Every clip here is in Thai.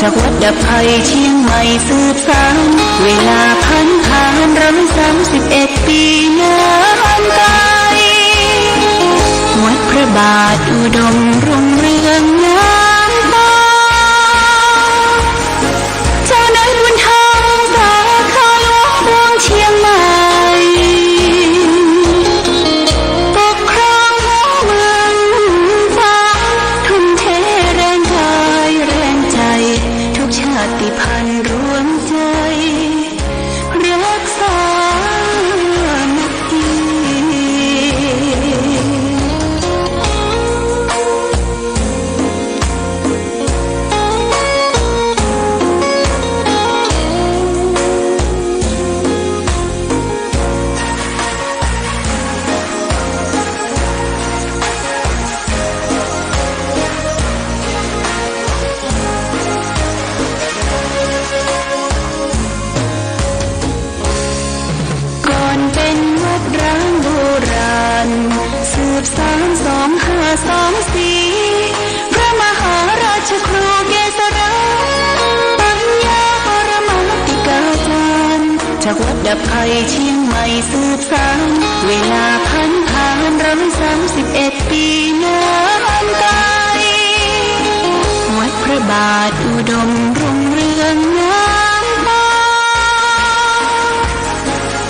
จากวัดดับภัยเชียงใหม่สืบสานเวลา1,031 ปีนานไกลวัดพระบาทอุดมรุ่งเรืองงามตาเจ้านายบุญธรรมสาขาหลวงเมืองเชียงใหม่ปกครองเมืองฟ้าทุ่มเทแรงกายแรงใจทุกชาติพันธุ์รวมใจรักษาสืบสาน2524พระมหาราชครูเกษราปัญญาปรมาภิกาจารย์จากวัดดับภัยเชียงใหม่สืบสานเวลา1,031 ปีนานไกลวัดพระบาทอุดมรุ่งเรืองงามตา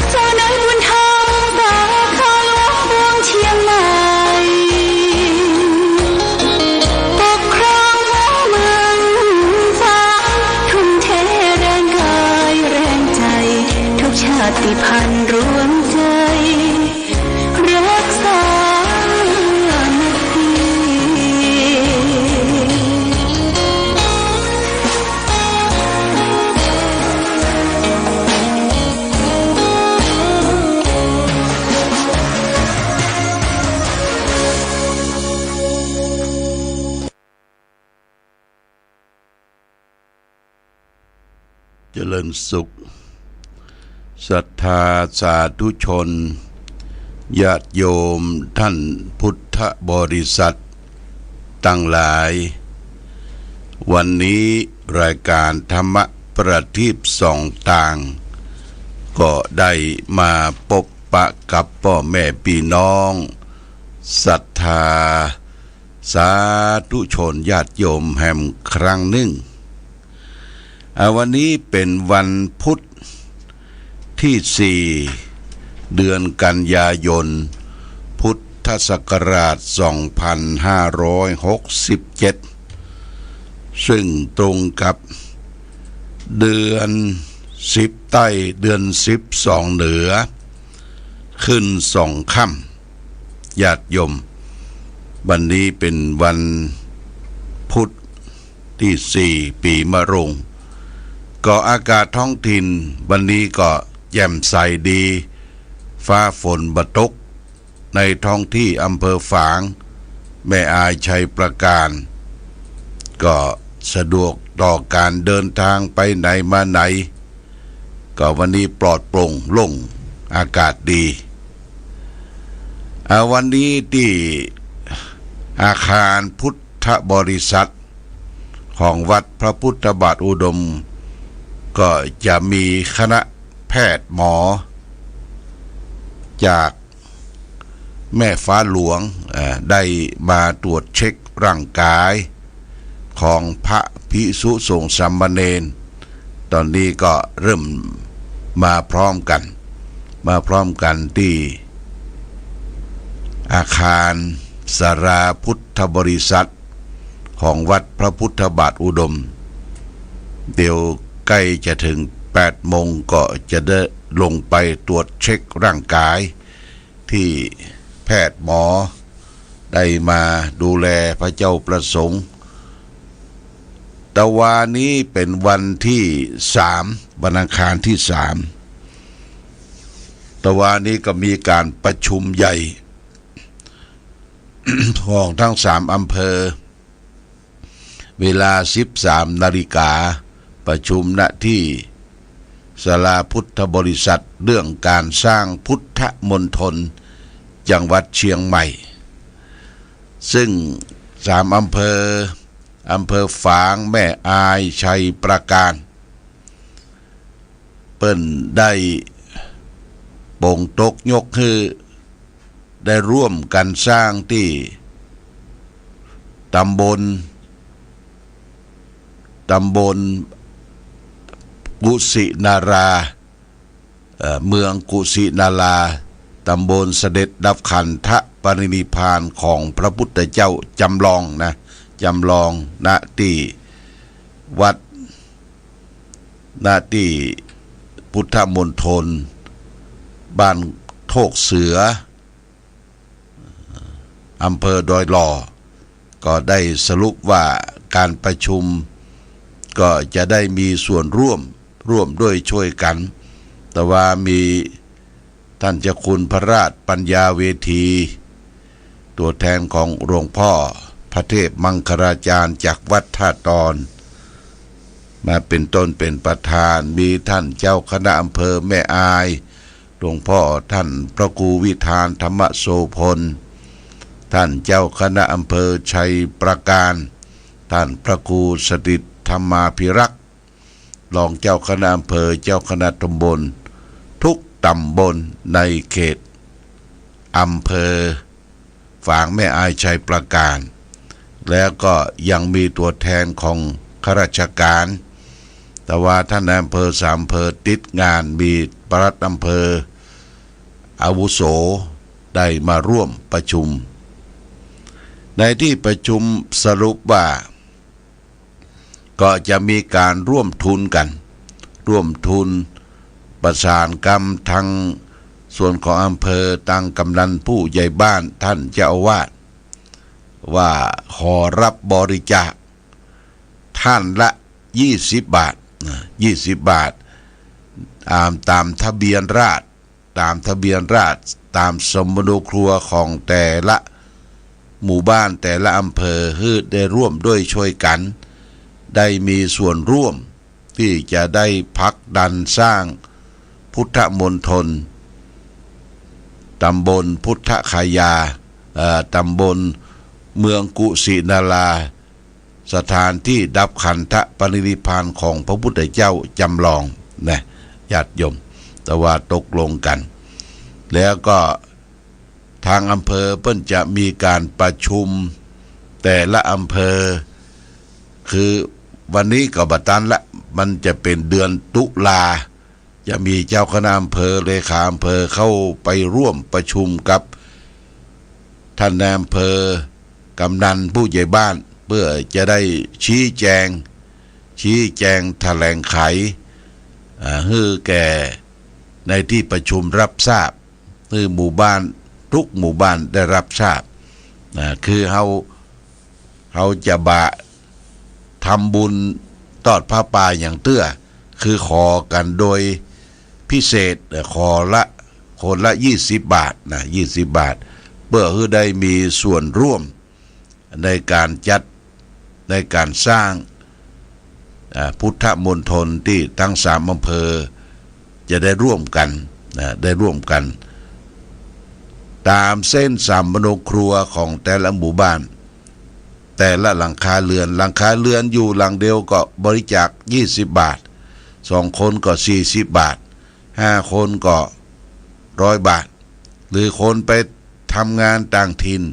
เจ้านายบุญธรรมสาขาหลวงเมืองเชียงใหม่ปกครองเมืองฟ้าทุ่มเทแรงกายแรงใจทุกชาติพันธุ์รวมใจรักษาเจริญสุขศรัทธาสาธุชนญาติโยมท่านพุทธบริษัทตั้งหลายวันนี้รายการธรรมประทีปส่องต่างก็ได้มาพบปะกับพ่อแม่พี่น้องศรัทธาสาธุชนญาติโยมแห่งครั้งหนึ่งวันนี้เป็นวันพุธที่4เดือนกันยายนพุทธศักราช2567ซึ่งตรงกับเดือน10ใต้เดือน12เหนือขึ้น2ค่ำญาติโยมวันนี้เป็นวันพุธที่4ปีมะโรงก็อากาศท้องถิ่นวันนี้ก็แจ่มใสดีฟ้าฝนบ่ตกในท้องที่อำเภอฝางแม่อายชัยประการก็สะดวกต่อการเดินทางไปไหนมาไหนก็วันนี้ปลอดโปร่งโล่งอากาศดีวันนี้ที่อาคารพุทธบริษัทของวัดพระพุทธบาทอุดมก็จะมีคณะแพทย์หมอจากแม่ฟ้าหลวงได้มาตรวจเช็คร่างกายของพระภิกษุสงฆ์สามเณรตอนนี้ก็เริ่มมาพร้อมกันที่อาคารสาราพุทธบริษัทของวัดพระพุทธบาทอุดมเดี๋ยวใกล้จะถึง8 โมงก็จะได้ลงไปตรวจเช็คร่างกายที่แพทย์หมอได้มาดูแลพระเจ้าประสงค์แต่วันนี้เป็นวันที่3วันอังคารที่3แต่วันนี้ก็มีการประชุมใหญ่ ของทั้ง3อำเภอเวลา 13 นาฬิกาประชุมณที่ศาลาพุทธบริษัทเรื่องการสร้างพุทธมณฑลจังหวัดเชียงใหม่ซึ่ง3 อำเภอ อำเภอฝางแม่อายชัยประการเปิ้นได้บ่งตกยกคือได้ร่วมกันสร้างที่ตำบลกุสินาราเมืองกุสินาราตำบลเสด็จดับขันธปรินิพพานของพระพุทธเจ้าจำลองณที่วัดณที่พุทธมณฑลบ้านโทกเสืออำเภอดอยหล่อก็ได้สรุปว่าการประชุมก็จะได้มีส่วนร่วมด้วยช่วยกันแต่ว่ามีท่านเจ้าคุณพระราชปัญญาเวทีตัวแทนของหลวงพ่อพระเทพมังคลาจารย์จากวัดท่าตอนมาเป็นต้นเป็นประธานมีท่านเจ้าคณะอำเภอแม่อายหลวงพ่อท่านพระครูวิธานธรรมโสพลท่านเจ้าคณะอำเภอชัยประการท่านพระครูสถิตธรรมาภิรักษ์รองเจ้าคณะอำเภอเจ้าคณะตำบลทุกตำบลในเขตอำเภอฝางแม่อายชัยประการแล้วก็ยังมีตัวแทนของข้าราชการแต่ว่าท่านนายอำเภอ3อำเภอติดงานมีปลัดอำเภออาวุโสได้มาร่วมประชุมในที่ประชุมสรุปว่าก็จะมีการร่วมทุนกันประสานกรรมทางส่วนของอำเภอตั้งกำนันผู้ใหญ่บ้านท่านเจ้าอาวาสว่าขอรับบริจาคท่านละ20 บาทตามทะเบียนราษฎร์ตามสมโนครัวของแต่ละหมู่บ้านแต่ละอำเภอให้ได้ร่วมด้วยช่วยกันได้มีส่วนร่วมที่จะได้ผลักดันสร้างพุทธมณฑลตำบลพุทธคายาตำบลเมืองกุสินาราสถานที่ดับขันธปรินิพพานของพระพุทธเจ้าจำลองนะญาติโยมแต่ว่าตกลงกันแล้วก็ทางอำเภอเพิ่นจะมีการประชุมแต่ละอำเภอคือวันนี้ก็บัดนั้นละมันจะเป็นเดือนตุลาจะมีเจ้าคณะอำเภอเลขาอำเภอเข้าไปร่วมประชุมกับท่านนายอำเภอกำนันผู้ใหญ่บ้านเพื่อจะได้ชี้แจงแถลงไขให้แก่ในที่ประชุมรับทราบให้หมู่บ้านทุกหมู่บ้านได้รับทราบคือเขาจะทำบุญทอดผ้าป่าอย่างเตื้อคือขอกันโดยพิเศษขอละคนละ20 บาท20 บาทเพื่อให้ได้มีส่วนร่วมในการจัดในการสร้างพุทธมณฑลที่ทั้ง3อำเภอจะได้ร่วมกันตามเส้นสามโนครัวของแต่ละหมู่บ้านแต่ละหลังคาเรือนอยู่หลังเดียวก็บริจาค20 บาท2 คนก็40 บาท5 คนก็100 บาทหรือคนไปทำงานต่างถิ่น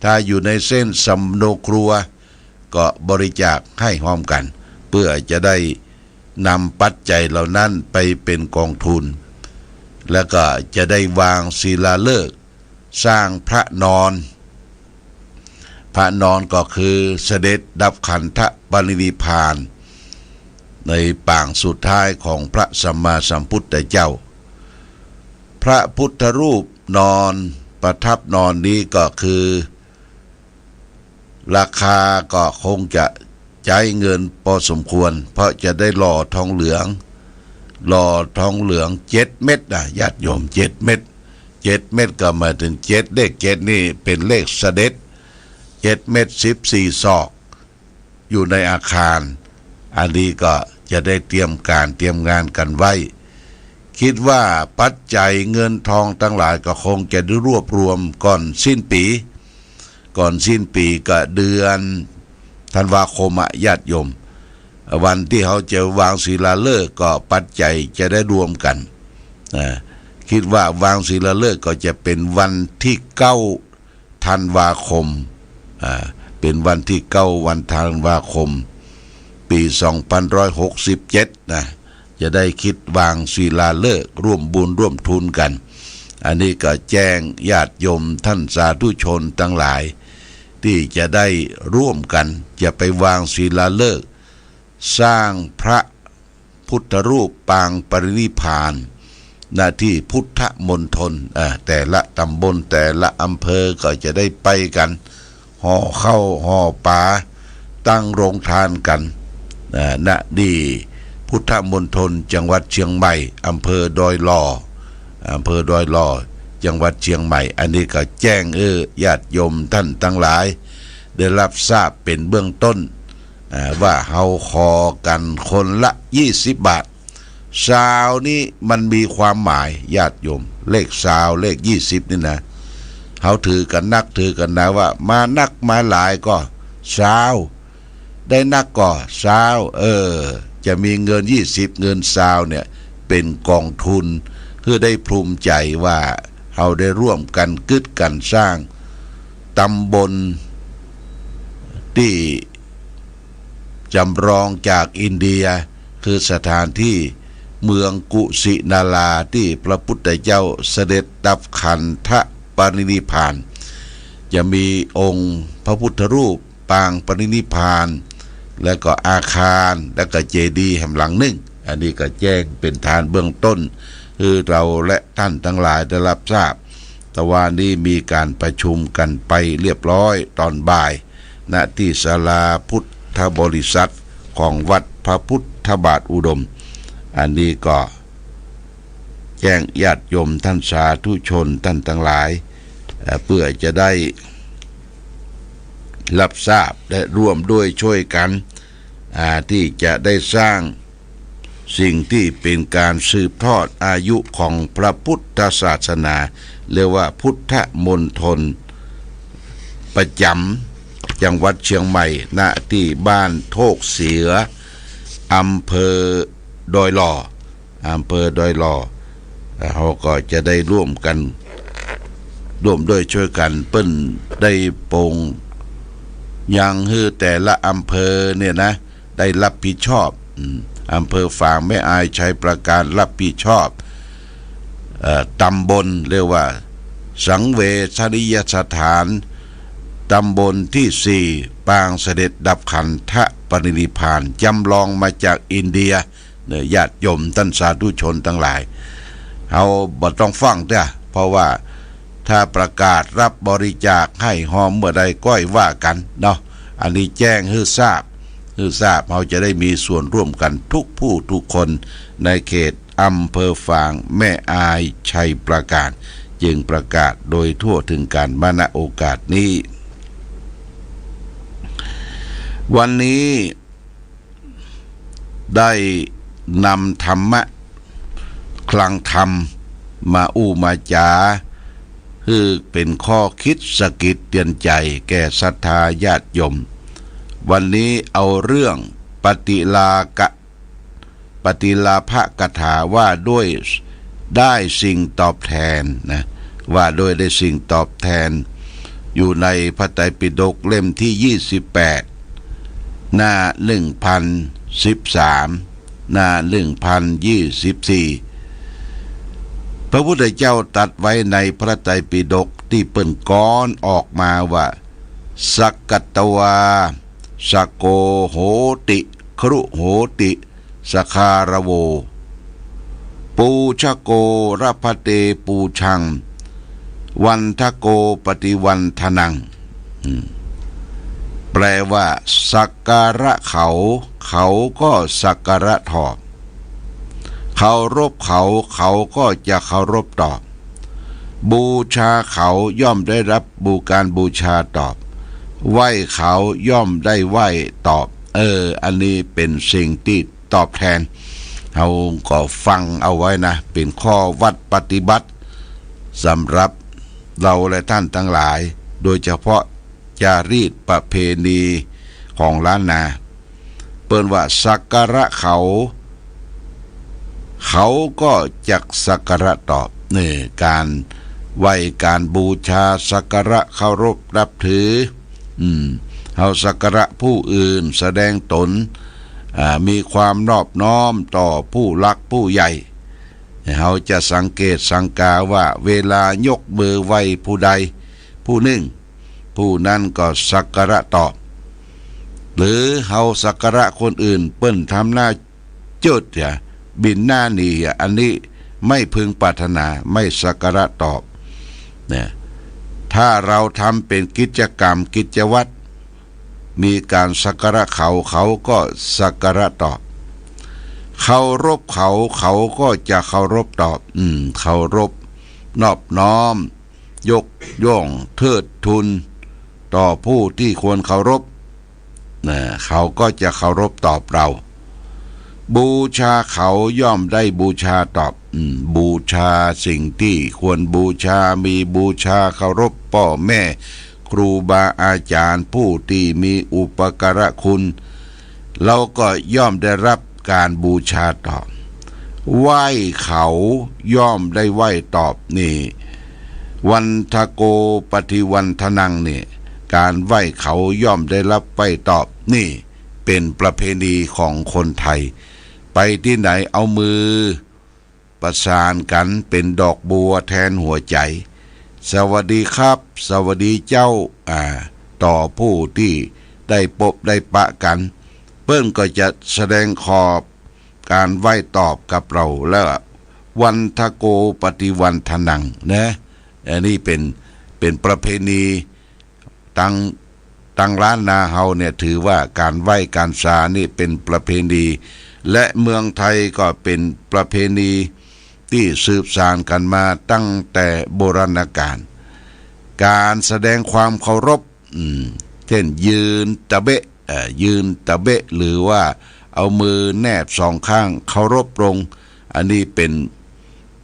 ถ้าอยู่ในเส้นสามโนครัวก็บริจาคให้พร้อมกันเพื่อจะได้นำปัจจัยเหล่านั้นไปเป็นกองทุนแล้วก็จะได้วางศิลาฤกษ์สร้างพระนอนก็คือเสด็จดับขันธปรินิพพานในปางสุดท้ายของพระสัมมาสัมพุทธเจ้าพระพุทธรูปนอนประทับนอนนี้ก็คือราคาก็คงจะใช้เงินพอสมควรเพราะจะได้หล่อทองเหลือง7 เม็ดญาติโยม7 เม็ดก็มาถึงเลข7นี่เป็นเลขเสด็จ7 เม็ด14 ศอกอยู่ในอาคารอันนี้ก็จะได้เตรียมงานกันไว้คิดว่าปัจจัยเงินทองทั้งหลายก็คงจะได้รวบรวมก่อนสิ้นปีก็เดือน ธันวาคมญาติโยมวันที่เขาจะวางศิลาฤกษ์ก็ปัจจัยจะได้รวมกันคิดว่าวางศิลาฤกษ์ก็จะเป็นวันที่9 ธันวาคมเป็นวันที่9 วันธันวาคมปี2567นะจะได้คิดวางศิลาฤกษ์ร่วมบุญร่วมทุนกันอันนี้ก็แจ้งญาติโยมท่านสาธุชนทั้งหลายที่จะได้ร่วมกันจะไปวางศิลาฤกษ์สร้างพระพุทธรูปปางปรินิพพานณที่พุทธมณฑลแต่ละตำบลแต่ละอำเภอก็จะได้ไปกันห่อข้าวห่อปลาตั้งโรงทานกันณที่พุทธมณฑลจังหวัดเชียงใหม่อำเภอดอยหล่อจังหวัดเชียงใหม่อันนี้ก็แจ้งญาติโยมท่านทั้งหลายได้รับทราบเป็นเบื้องต้นว่าเฮาขอกันคนละ20 บาทซาวนี้มันมีความหมายญาติโยมเลขซาวเลข20นี่นะเฮาถือกันนักถือกันนะว่ามานักมาหลายก็ซาวได้นักก็ซาวจะมีเงิน20เงินซาวเนี่ยเป็นกองทุนเพื่อได้ภูมิใจว่าเฮาได้ร่วมกันกึศกันสร้างตำบลที่จำลองจากอินเดียคือสถานที่เมืองกุสินาราที่พระพุทธเจ้าเสด็จดับขันธปรินิพพานจะมีองค์พระพุทธรูปปางปรินิพพานและก็อาคารและก็เจดีย์แห่งหลังหนึ่งอันนี้ก็แจ้งเป็นฐานเบื้องต้นคือเราและท่านทั้งหลายได้รับทราบแต่วันนี้มีการประชุมกันไปเรียบร้อยตอนบ่ายณที่ศาลาพุทธบริษัทของวัดพระพุทธบาทอุดมอันนี้ก็แจ้งญาติโยมท่านสาธุชนท่านทั้งหลายเพื่อจะได้รับทราบและร่วมด้วยช่วยกันที่จะได้สร้างสิ่งที่เป็นการสืบทอดอายุของพระพุทธศาสนาเรียกว่าพุทธมณฑลประจำจังหวัดเชียงใหม่ณที่บ้านโทกเสืออำเภอดอยหล่อเขาก็จะได้ร่วมกันร่วมด้วยช่วยกันเปิ้นได้โปร่งยังฮือแต่ละอำเภอเนี่ยนะได้รับผิดชอบอำเภอฝางแม่อายชัยประการรับผิดชอบตำบลเรียกว่าสังเวชนียสถานตำบลที่4ปางเสด็จดับขันธปรินิพพานจำลองมาจากอินเดียญาติโยมท่านสาธุชนทั้งหลายเอาบ่ต้องฟังเด้อเพราะว่าถ้าประกาศรับบริจาคให้หอมเมื่อใดก้อยว่ากันเนาะอันนี้แจ้งให้ทราบเราจะได้มีส่วนร่วมกันทุกผู้ทุกคนในเขตอำเภอฝางแม่อายชัยประการจึงประกาศโดยทั่วถึงการมาณโอกาสนี้วันนี้ได้นำธรรมะคลังธรรมมามาจาคือเป็นข้อคิดสะกิดเตือนใจแก่ศรัทธาญาติโยมวันนี้เอาเรื่องปฏิลาภกถาว่าด้วยได้สิ่งตอบแทนนะว่าโดยได้สิ่งตอบแทนอยู่ในพระไตรปิฎกเล่มที่28หน้า1013หน้า1024พระพุทธเจ้าตรัสไว้ในพระไตรปิฎกที่เปิ้นก้อนออกมาว่าสักกัตตวาสโกโหติครุโหติสคารโวปูชโกรพเตปูชังวันทโกปฏิวันทนังแปลว่าสักการะเขาก็สักการะตอบเคารพเขาก็จะเคารพตอบบูชาเขาย่อมได้รับการบูชาตอบไหว้เขาย่อมได้ไหว้ตอบอันนี้เป็นสิ่งที่ตอบแทนเราก็ฟังเอาไว้นะเป็นข้อวัดปฏิบัติสำหรับเราและท่านทั้งหลายโดยเฉพาะจารีตประเพณี ของล้านนาเปิ้นว่าสักการะเขาก็จักสักการะตอบนี่การไหว้การบูชาสักการะเคารพนับถือเฮาสักการะผู้อื่นแสดงตนมีความนอบน้อมต่อผู้รักผู้ใหญ่เฮาจะสังเกตสังกาว่าเวลายกมือไหว้ผู้ใดผู้หนึ่งผู้นั้นก็สักการะตอบหรือเฮาสักการะคนอื่นเปิ้นทำหน้าจุดบินหน้าหนีอันนี้ไม่พึงปรารถนาไม่สักการะตอบเนี่ยถ้าเราทำเป็นกิจกรรมกิจวัตรมีการสักการะเขาก็สักการะตอบเคารพเขาก็จะเคารพตอบเคารพนอบน้อมยกย่องเทิดทูนต่อผู้ที่ควรเคารพเขาก็จะเคารพตอบเราบูชาเขาย่อมได้บูชาตอบบูชาสิ่งที่ควรบูชามีบูชาเคารพพ่อแม่ครูบาอาจารย์ผู้ที่มีอุปการะคุณเราก็ย่อมได้รับการบูชาตอบไหว้เขาย่อมได้ไหว้ตอบนี่วันทโกปฏิวันทนังนี่การไหว้เขาย่อมได้รับไหว้ตอบนี่เป็นประเพณีของคนไทยไปที่ไหนเอามือประสานกันเป็นดอกบัวแทนหัวใจสวัสดีครับสวัสดีเจ้าต่อผู้ที่ได้พบได้ปะกันเปิ้นก็จะแสดงขอบการไหว้ตอบกับเราแล้ววันทโกปฏิวันทนังนะอันนี้เป็นประเพณีตั้งล้านนาเฮาเนี่ยถือว่าการไหว้การสานี่เป็นประเพณีและเมืองไทยก็เป็นประเพณีที่สืบสานกันมาตั้งแต่โบราณกาลการแสดงความเคารพเช่นยืนตะเบะหรือว่าเอามือแนบสองข้างเคารพลงอันนี้เ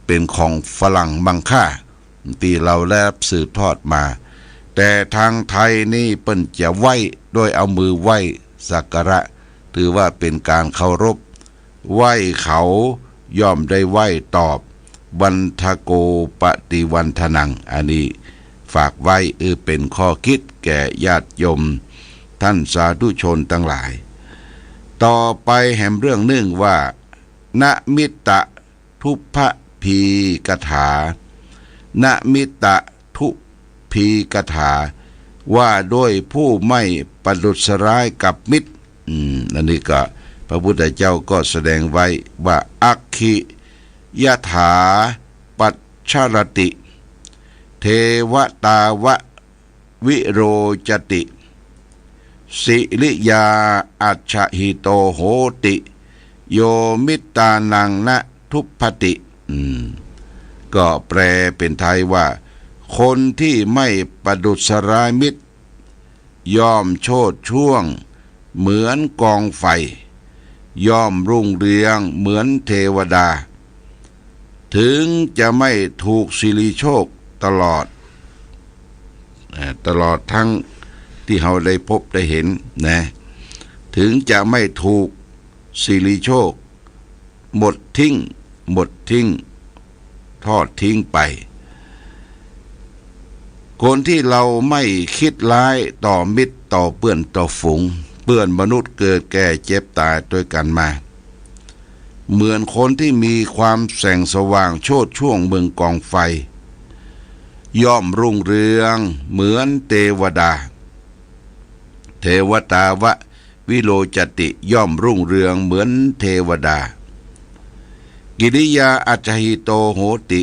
ป็นของฝรั่งมังค่าที่เราได้สืบทอดมาแต่ทางไทยนี่เปิ้นจะไหว้โดยเอามือไหว้สักการะถือว่าเป็นการเคารพไหว้เขาย่อมได้ไหว้ตอบวันทโกปฏิวันทนังอันนี้ฝากไว้เป็นข้อคิดแก่ญาติโยมท่านสาธุชนทั้งหลายต่อไปแห่งเรื่องหนึ่งว่านะมิตะทุพพีกถานะมิตะทุพีกถาว่าด้วยผู้ไม่ประทุษร้ายกับมิตรอันนี้ก็พระพุทธเจ้าก็แสดงไว้ว่าอัคคิยถาปัจฉรติเทวตาวะวิโรจติสิริยาอัจฉหิโตโหติโยมิตานังนะทุพพติก็แปลเป็นไทยว่าคนที่ไม่ประทุษร้ายมิตรย่อมโชติช่วงเหมือนกองไฟย่อมรุ่งเรืองเหมือนเทวดาถึงจะไม่ถูกสิริโชคตลอดทั้งที่เราได้พบได้เห็นนะถึงจะไม่ถูกสิริโชคหมดทิ้งทอดทิ้งไปคนที่เราไม่คิดร้ายต่อมิตรต่อเพื่อนต่อฝูงเพื่อนมนุษย์เกิดแก่เจ็บตายด้วยกันมาเหมือนคนที่มีความแสงสว่างโชติช่วงเมืองกองไฟย่อมรุ่งเรืองเหมือนเทวดาเทวตาวะวิโรจติย่อมรุ่งเรืองเหมือนเทวดากิริยาอัจฉหิโตโหติ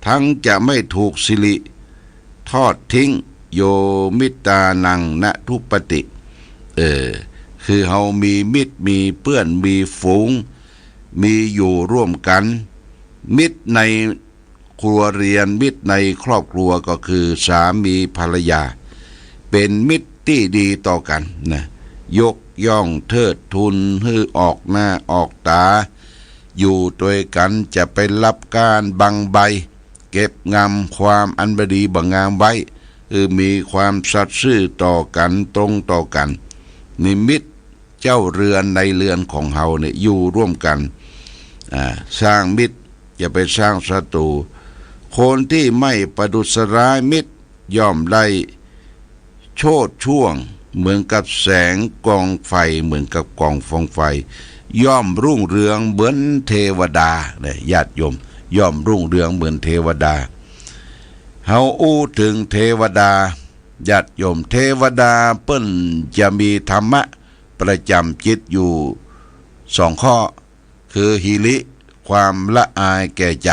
ทั้งจะไม่ถูกสิริทอดทิ้งโยมิตานังนะทุปติคือเฮามีมิตรมีเพื่อนมีฝูงมีอยู่ร่วมกันมิตรในครัวเรือนมิตรในครอบครัวก็คือสามีภรรยาเป็นมิตรที่ดีต่อกันนะยกย่องเทิดทูนให้ออกหน้าออกตาอยู่ด้วยกันจะไปรับการบังใบเก็บงำความอันบดีบังงามไว้มีความสัตย์ซื่อต่อกันตรงต่อกัน นิมิตเจ้าเรือนในเรือนของเฮาเนี่ยอยู่ร่วมกันสร้างมิตรอย่าไปสร้างศัตรูคนที่ไม่ประดุษร้ายมิตรย่อมได้โชติช่วงเหมือนกับแสงกองไฟเหมือนกับกองฟองไฟย่อมรุ่งเรืองเหมือนเทวดาเนี่ยญาติโยมย่อมรุ่งเรืองเหมือนเทวดาเฮาอู้ถึงเทวดาญาติโยมเทวดาเปิ้นจะมีธรรมะประจำจิตอยู่2 ข้อคือหิริความละอายแก่ใจ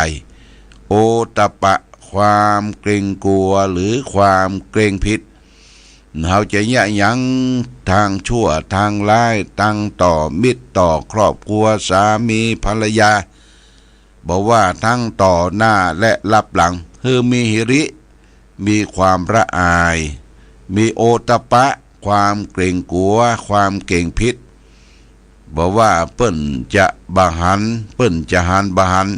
โอตปะความเกรงกลัวหรือความเกรงผิดเราจะยะยั้งทางชั่วทางร้ายตั้งต่อมิตรต่อครอบครัวสามีภรรยาบอกว่าทั้งต่อหน้าและรับหลังคือมีหิริมีความละอายมีโอตปะความเกรงกลัวความเก่งผิดบอกว่าเปิ้นจะบาหันเปิ้นจะหันบาหัน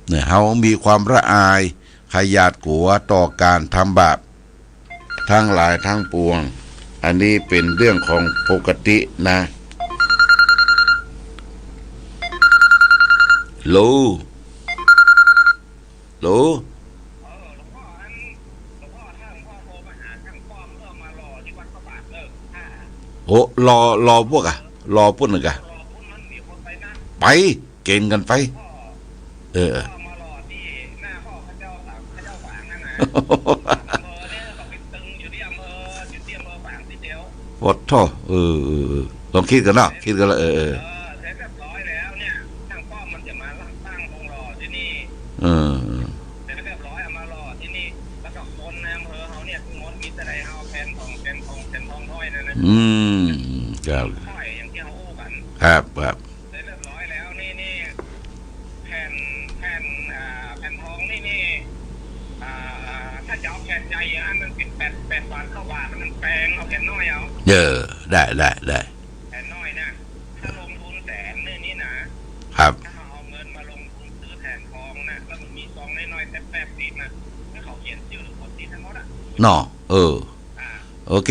เนี่ยเฮามีความละอายขยาดกลัวต่อการทำบาปทั้งหลายทั้งปวงอันนี้เป็นเรื่องของปกตินะโลโอ้รอพวกรอพุ่นกะไปเกณฑ์กันไปวดท่อลองคิดกันเนาะคิดกันละเสร็จเรียบร้อยแล้วเนี่ยช่างป้อมมันจะมาตั้งวงรอที่นี่เสร็จเรียบร้อยเอามารอที่นี่แล้วก็คนในอำเภอเขาเนี่ยมดมีแต่ไหนเอาแผ่นทองถ้อยนั่นนะครับถ้อยอย่างที่เขาอู้กันครับเสร็จเรียบร้อยแล้วนี่แผ่นทองนี่ถ้าจะเอาแผ่นใหญ่อย่างนั้นมันเป็น8 บาท9 บาทมันแพงเอาแผ่นน้อยเอาได้แผ่นน้อยนะถ้าลงทุน100,000นี่นะครับถ้าเอาเงินมาลงทุนซื้อแผ่นทองนะแล้วมันมีซองน้อยๆแป๊บๆติดนะถ้าเขาเขียนชื่อหรือคนติดทั้งหมดเนาะโอเค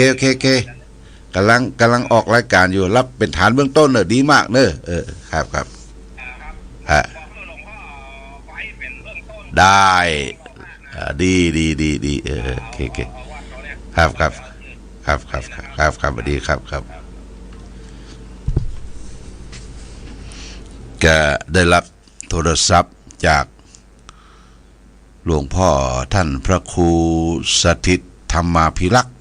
กำลังออกรายการอยู่รับเป็นฐานเบื้องต้นเนอะดีมากเนอะครับบอกหลวงพ่อไว้เป็นเบื้องต้นได้ดีโอเคครับสวัสดีครับก็ได้รับโทรศัพท์จากหลวงพ่อท่านพระครูสถิตธรรมาภิรักษ์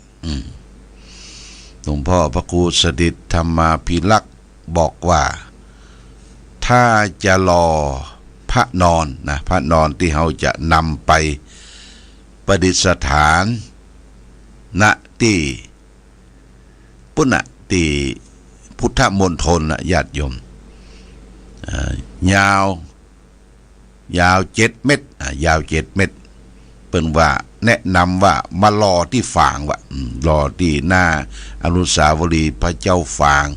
หลวงพ่อพระครูสถิตธรรมาภิรักษ์บอกว่าถ้าจะรอพระนอนนะพระนอนที่เราจะนำไปประดิษฐานณที่ปุณณที่พุทธมณฑลญาติโยมยาว7 เมตรยาว7 เมตรเปิ้นว่าแนะนำว่ามารอที่ฝางรอที่หน้าอนุสาวรีย์พระเจ้าฝาง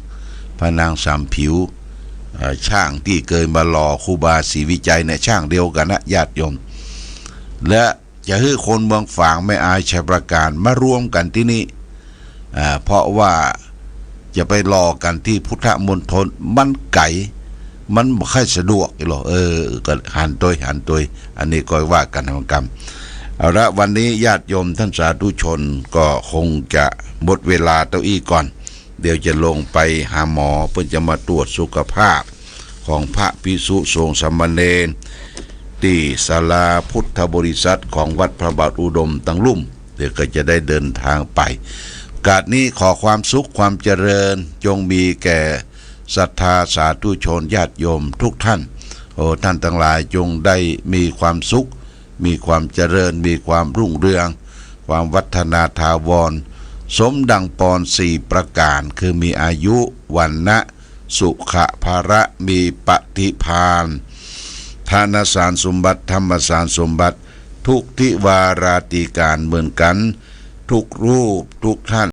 พระนางสามผิวช่างที่เคยมารอครูบาศรีวิจัยเนี่ยช่างเดียวกันนะญาติโยมและจะให้คนเมืองฝางไม่อายชัยประการมารวมกันที่นี่เพราะว่าจะไปรอกันที่พุทธมณฑลมันไก่มันไม่ค่อยสะดวกหรอกก็หันตัวอันนี้ก็ว่ากันทางกรรมเอาละวันนี้ญาติโยมท่านสาธุชนก็คงจะหมดเวลาเต้าอี้ก่อนเดี๋ยวจะลงไปหาหมอเพื่อจะมาตรวจสุขภาพของพระภิกษุสงฆ์สามเณรที่ศาลาพุทธบริษัทของวัดพระบาทอุดมตั้งลุ่มเดี๋ยวก็จะได้เดินทางไปโอกาสนี้ขอความสุขความเจริญจงมีแก่ศรัทธาสาธุชนญาติโยมทุกท่านท่านทั้งหลายจงได้มีความสุขมีความเจริญมีความรุ่งเรืองความวัฒนาถาวรสมดังปอน4 ประการคือมีอายุวันนะสุขภาระมีปฏิภาณทานสารสมบัติธรรมสารสมบัติทุกทิวาราติการเหมือนกันทุกรูปทุกท่าน